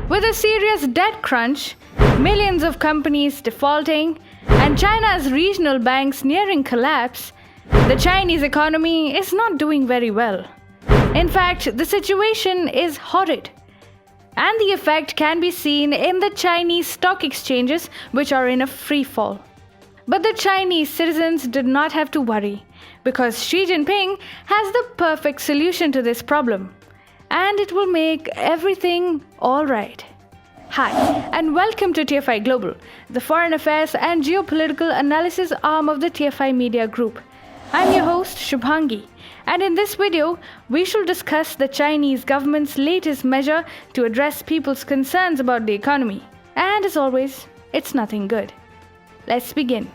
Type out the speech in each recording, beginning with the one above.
With a serious debt crunch, millions of companies defaulting, and China's regional banks nearing collapse, the Chinese economy is not doing very well. In fact, the situation is horrid. And the effect can be seen in the Chinese stock exchanges, which are in a free fall. But the Chinese citizens did not have to worry, because Xi Jinping has the perfect solution to this problem. And it will make everything all right. Hi, and welcome to TFI Global, the foreign affairs and geopolitical analysis arm of the TFI Media Group. I'm your host, Shubhangi, and in this video, we shall discuss the Chinese government's latest measure to address people's concerns about the economy. And as always, it's nothing good. Let's begin.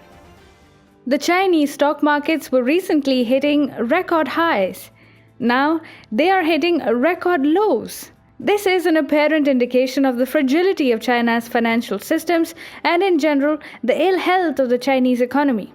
The Chinese stock markets were recently hitting record highs. Now, they are hitting record lows. This is an apparent indication of the fragility of China's financial systems and, in general, the ill health of the Chinese economy.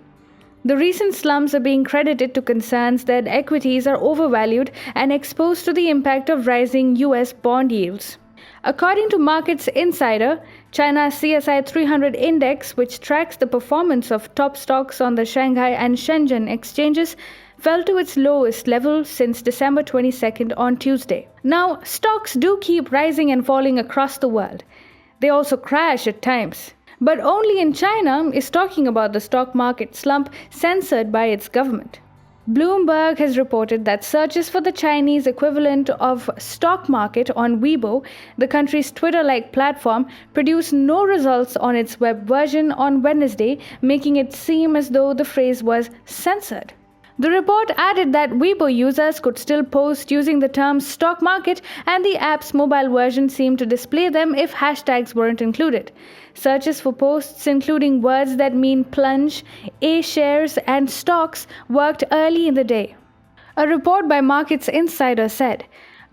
The recent slumps are being credited to concerns that equities are overvalued and exposed to the impact of rising US bond yields. According to Markets Insider, China's CSI 300 index, which tracks the performance of top stocks on the Shanghai and Shenzhen exchanges, fell to its lowest level since December 22nd on Tuesday. Now, stocks do keep rising and falling across the world. They also crash at times. But only in China is talking about the stock market slump censored by its government. Bloomberg has reported that searches for the Chinese equivalent of stock market on Weibo, the country's Twitter-like platform, produced no results on its web version on Wednesday, making it seem as though the phrase was censored. The report added that Weibo users could still post using the term stock market, and the app's mobile version seemed to display them if hashtags weren't included. Searches for posts including words that mean plunge, A-shares, and stocks worked early in the day. A report by Markets Insider said,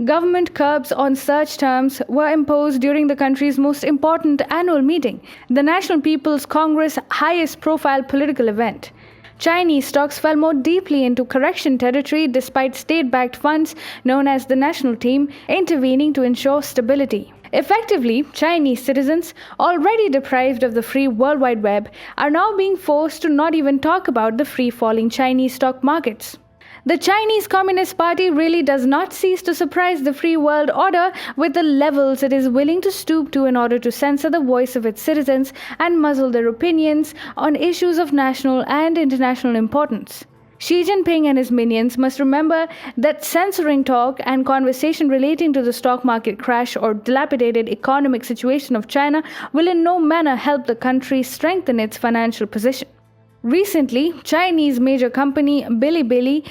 government curbs on search terms were imposed during the country's most important annual meeting, the National People's Congress' highest-profile political event. Chinese stocks fell more deeply into correction territory despite state-backed funds known as the National Team intervening to ensure stability. Effectively, Chinese citizens, already deprived of the free World Wide Web, are now being forced to not even talk about the free-falling Chinese stock markets. The Chinese Communist Party really does not cease to surprise the free world order with the levels it is willing to stoop to in order to censor the voice of its citizens and muzzle their opinions on issues of national and international importance. Xi Jinping and his minions must remember that censoring talk and conversation relating to the stock market crash or dilapidated economic situation of China will in no manner help the country strengthen its financial position. Recently, Chinese major company Bilibili,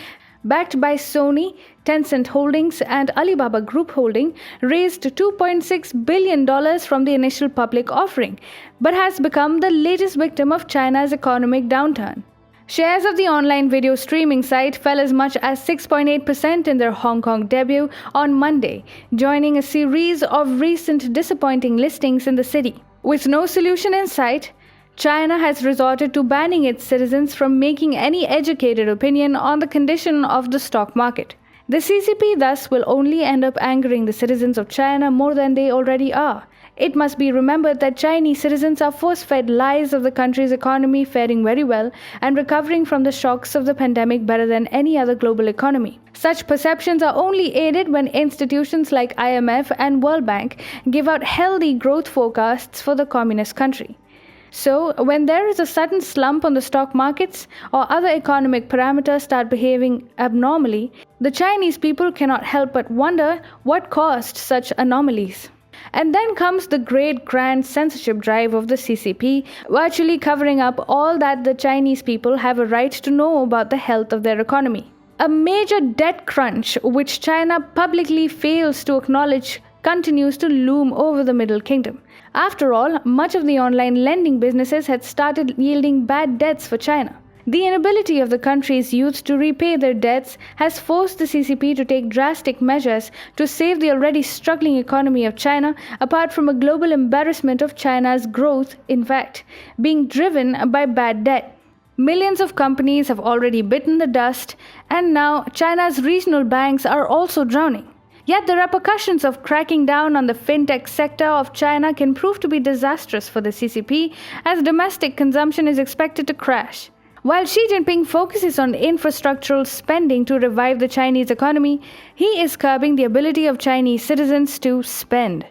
backed by Sony, Tencent Holdings, and Alibaba Group Holding, raised $2.6 billion from the initial public offering, but has become the latest victim of China's economic downturn. Shares of the online video streaming site fell as much as 6.8% in their Hong Kong debut on Monday, joining a series of recent disappointing listings in the city. With no solution in sight, China has resorted to banning its citizens from making any educated opinion on the condition of the stock market. The CCP thus will only end up angering the citizens of China more than they already are. It must be remembered that Chinese citizens are force-fed lies of the country's economy faring very well and recovering from the shocks of the pandemic better than any other global economy. Such perceptions are only aided when institutions like IMF and World Bank give out healthy growth forecasts for the communist country. So, when there is a sudden slump on the stock markets or other economic parameters start behaving abnormally, the Chinese people cannot help but wonder what caused such anomalies. And then comes the great grand censorship drive of the CCP, virtually covering up all that the Chinese people have a right to know about the health of their economy. A major debt crunch, which China publicly fails to acknowledge, continues to loom over the Middle Kingdom. After all, much of the online lending businesses had started yielding bad debts for China. The inability of the country's youth to repay their debts has forced the CCP to take drastic measures to save the already struggling economy of China, apart from a global embarrassment of China's growth, in fact, being driven by bad debt. Millions of companies have already bitten the dust, and now China's regional banks are also drowning. Yet the repercussions of cracking down on the fintech sector of China can prove to be disastrous for the CCP, as domestic consumption is expected to crash. While Xi Jinping focuses on infrastructural spending to revive the Chinese economy, he is curbing the ability of Chinese citizens to spend.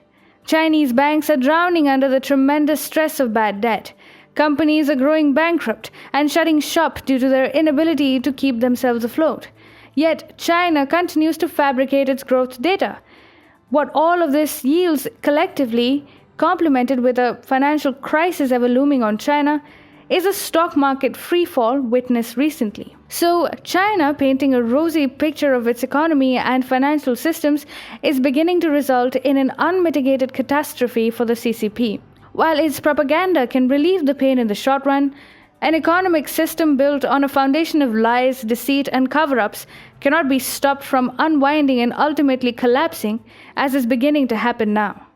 Chinese banks are drowning under the tremendous stress of bad debt. Companies are growing bankrupt and shutting shop due to their inability to keep themselves afloat. Yet China continues to fabricate its growth data. What all of this yields collectively, complemented with a financial crisis ever looming on China, is a stock market freefall witnessed recently. So, China, painting a rosy picture of its economy and financial systems, is beginning to result in an unmitigated catastrophe for the CCP. While its propaganda can relieve the pain in the short run, an economic system built on a foundation of lies, deceit, and cover-ups cannot be stopped from unwinding and ultimately collapsing, as is beginning to happen now.